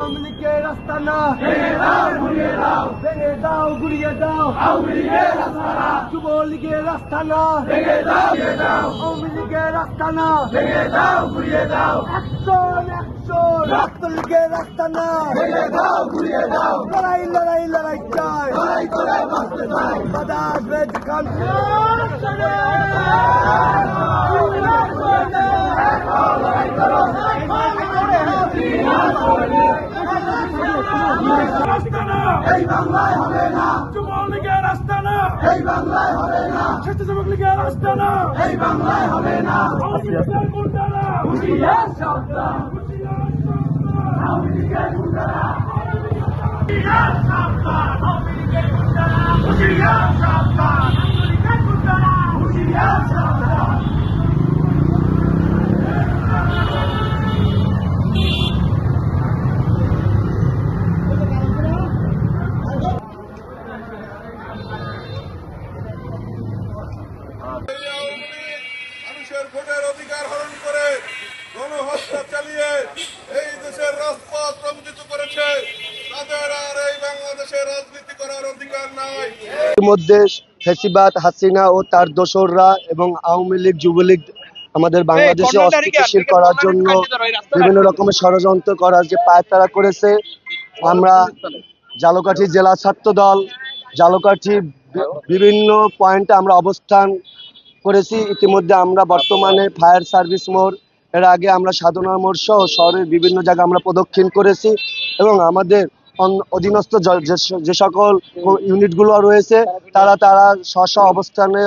আওয়ামী লীগের আস্তানা ভেঙে দাও গুড়িয়ে দাও যুবলীগের আস্তানা আওয়ামী লীগের আস্তানা অ্যাকশন অ্যাকশন ছাত্রলীগের আস্তানা লড়াই লড়াই লড়াই চাই বাধা আসবে যেখান এই বাংলায় হবে না যুবলীগের আস্তানা, এই বাংলায় হবে না স্বেচ্ছাসেবক লীগের আস্তানা, এই বাংলায় হবে না আওয়ামী লীগের গুন্ডারা হুঁশিয়ার সাবধান, আওয়ামী লীগের গুন্ডারা হুঁশিয়ার সাবধান, আওয়ামী লীগের গুন্ডারা হুঁশিয়ার সাবধান, আওয়ামী লীগের গুন্ডারা হুঁশিয়ার সাবধান। মানুষের ভোটের অধিকার হরণ করে গণহত্যা চালিয়ে এই দেশের রাজপথ রঞ্জিত করেছে, তাদের আর এই বাংলাদেশে রাজনীতি করার অধিকার নাই। মধ্যে ফ্যাসিবাদ হাসিনা ও তার দোসররা এবং আওয়ামী লীগ যুবলীগ আমাদের বাংলাদেশে অস্থিতিশীল করার জন্য বিভিন্ন রকমের ষড়যন্ত্র করার যে পায়তারা করেছে। আমরা ঝালকাঠি জেলা ছাত্র দল ঝালকাঠি বিভিন্ন পয়েন্টে আমরা অবস্থান করেছি। ইতিমধ্যে আমরা বর্তমানে ফায়ার সার্ভিস মোড়, এর আগে আমরা সাধনা মোড় সহ শহরের বিভিন্ন জায়গায় আমরা প্রদক্ষিণ করেছি এবং আমাদের অধীনস্থ যে সকল ইউনিটগুলো রয়েছে তারা স্ব অবস্থানে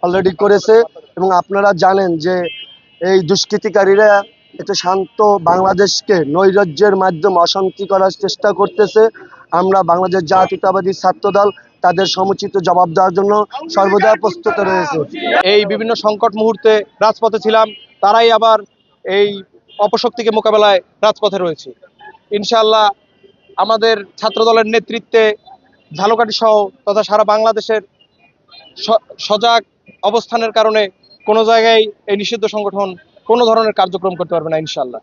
অলরেডি করেছে। এবং আপনারা জানেন যে এই দুষ্কৃতিকারীরা একটা শান্ত বাংলাদেশকে নৈরাজ্যের মাধ্যমে অশান্তি করার চেষ্টা করতেছে। আমরা বাংলাদেশ জাতীয়তাবাদী ছাত্রদল তাদের সমুচিত জবাব দেওয়ার জন্য সর্বদা প্রস্তুত রয়েছে। এই বিভিন্ন সংকট মুহূর্তে রাজপথে ছিলাম, তারাই আবার এই অপশক্তিকে মোকাবেলায় রাজপথে রয়েছে। ইনশাআল্লাহ আমাদের ছাত্রদলের নেতৃত্বে ঝালকাঠি সহ তথা সারা বাংলাদেশের সজাগ অবস্থানের কারণে কোনো জায়গায় এই নিষিদ্ধ সংগঠন কোনো ধরনের কার্যক্রম করতে পারবে না ইনশাআল্লাহ।